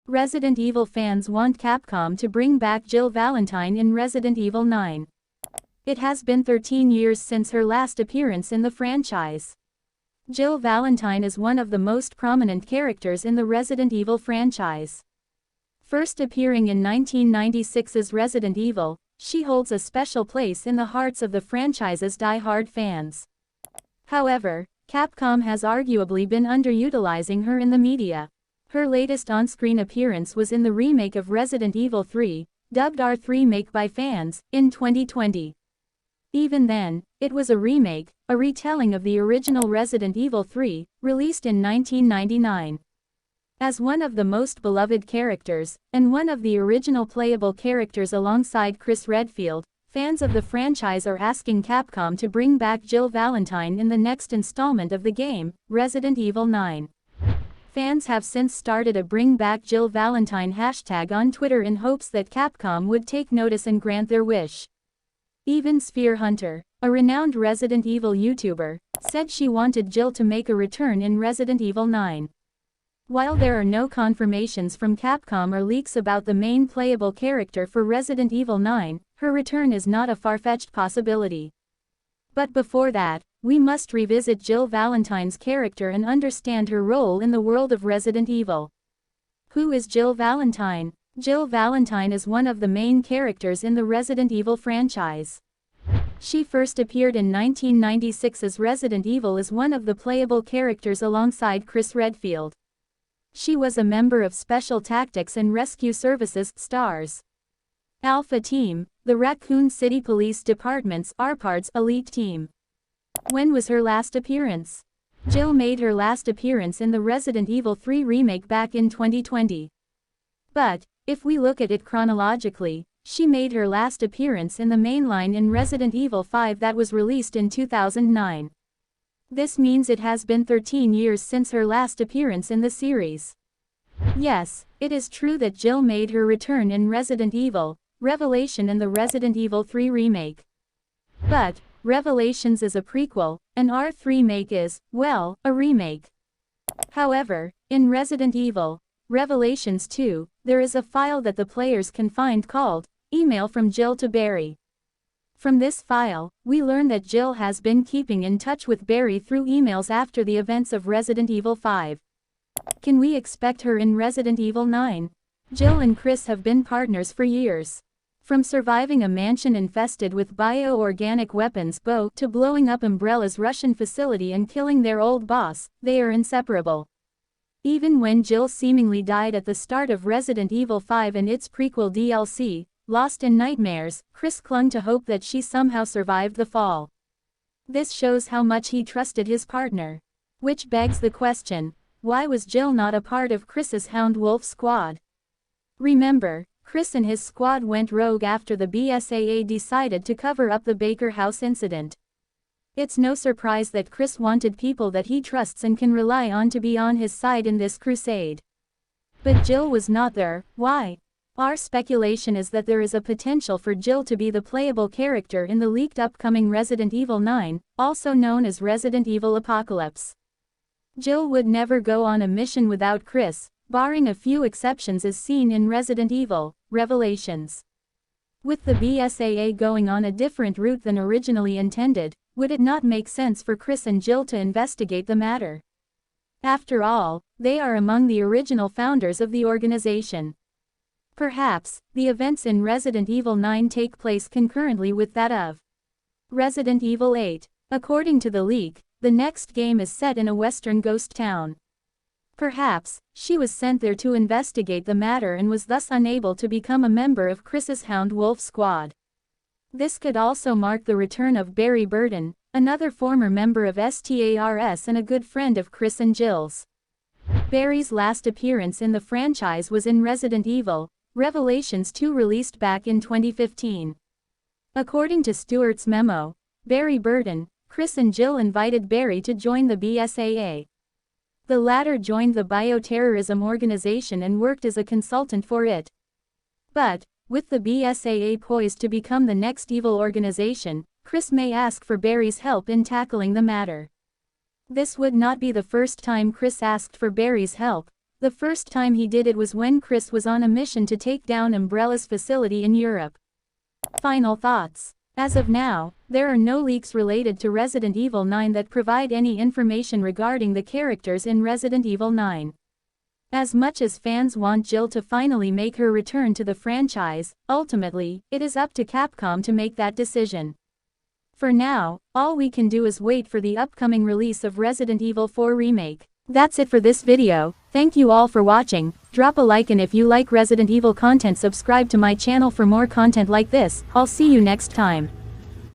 Resident Evil fans want Capcom to bring back Jill Valentine in Resident Evil 9. It has been 13 years since her last appearance in the franchise. Jill Valentine is one of the most prominent characters in the Resident Evil franchise. First appearing in 1996's Resident Evil, she holds a special place in the hearts of the franchise's die-hard fans. However, Capcom has arguably been underutilizing her in the media. Her latest on-screen appearance was in the remake of Resident Evil 3, dubbed R3-make by fans, in 2020. Even then, it was a remake, a retelling of the original Resident Evil 3, released in 1999. As one of the most beloved characters, and one of the original playable characters alongside Chris Redfield, fans of the franchise are asking Capcom to bring back Jill Valentine in the next installment of the game, Resident Evil 9. Fans have since started a Bring Back Jill Valentine hashtag on Twitter in hopes that Capcom would take notice and grant their wish. Even Sphere Hunter, a renowned Resident Evil YouTuber, said she wanted Jill to make a return in Resident Evil 9. While there are no confirmations from Capcom or leaks about the main playable character for Resident Evil 9, her return is not a far-fetched possibility. But before that, we must revisit Jill Valentine's character and understand her role in the world of Resident Evil. Who is Jill Valentine? Jill Valentine is one of the main characters in the Resident Evil franchise. She first appeared in 1996's Resident Evil as one of the playable characters alongside Chris Redfield. She was a member of Special Tactics and Rescue Services (STARS) Alpha Team, the Raccoon City Police Department's RPARD's elite team. When was her last appearance? Jill made her last appearance in the Resident Evil 3 remake back in 2020. But, if we look at it chronologically, she made her last appearance in the mainline in Resident Evil 5 that was released in 2009. This means it has been 13 years since her last appearance in the series. Yes, it is true that Jill made her return in Resident Evil Revelation in the Resident Evil 3 remake. But, Revelations is a prequel, and R3-make is, well, a remake. However, in Resident Evil Revelations 2, there is a file that the players can find called Email from Jill to Barry. From this file, we learn that Jill has been keeping in touch with Barry through emails after the events of Resident Evil 5. Can we expect her in Resident Evil 9? Jill and Chris have been partners for years. From surviving a mansion infested with bio-organic weapons to blowing up Umbrella's Russian facility and killing their old boss, they are inseparable. Even when Jill seemingly died at the start of Resident Evil 5 and its prequel DLC, Lost in Nightmares, Chris clung to hope that she somehow survived the fall. This shows how much he trusted his partner. Which begs the question, why was Jill not a part of Chris's Hound Wolf squad? Remember, Chris and his squad went rogue after the BSAA decided to cover up the Baker House incident. It's no surprise that Chris wanted people that he trusts and can rely on to be on his side in this crusade. But Jill was not there. Why? Our speculation is that there is a potential for Jill to be the playable character in the leaked upcoming Resident Evil 9, also known as Resident Evil Apocalypse. Jill would never go on a mission without Chris, barring a few exceptions as seen in Resident Evil Revelations. With the BSAA going on a different route than originally intended, would it not make sense for Chris and Jill to investigate the matter? After all, they are among the original founders of the organization. Perhaps, the events in Resident Evil 9 take place concurrently with that of Resident Evil 8. According to the leak, the next game is set in a western ghost town. Perhaps, she was sent there to investigate the matter and was thus unable to become a member of Chris's Hound Wolf squad. This could also mark the return of Barry Burton, another former member of STARS and a good friend of Chris and Jill's. Barry's last appearance in the franchise was in Resident Evil Revelations 2 released back in 2015. According to Stewart's memo, Barry Burton, Chris and Jill invited Barry to join the BSAA. The latter joined the bioterrorism organization and worked as a consultant for it. But, with the BSAA poised to become the next evil organization, Chris may ask for Barry's help in tackling the matter. This would not be the first time Chris asked for Barry's help. The first time he did it was when Chris was on a mission to take down Umbrella's facility in Europe. Final thoughts. As of now, there are no leaks related to Resident Evil 9 that provide any information regarding the characters in Resident Evil 9. As much as fans want Jill to finally make her return to the franchise, ultimately, it is up to Capcom to make that decision. For now, all we can do is wait for the upcoming release of Resident Evil 4 Remake. That's it for this video. Thank you all for watching. Drop a like, and if you like Resident Evil content, subscribe to my channel for more content like this. I'll see you next time.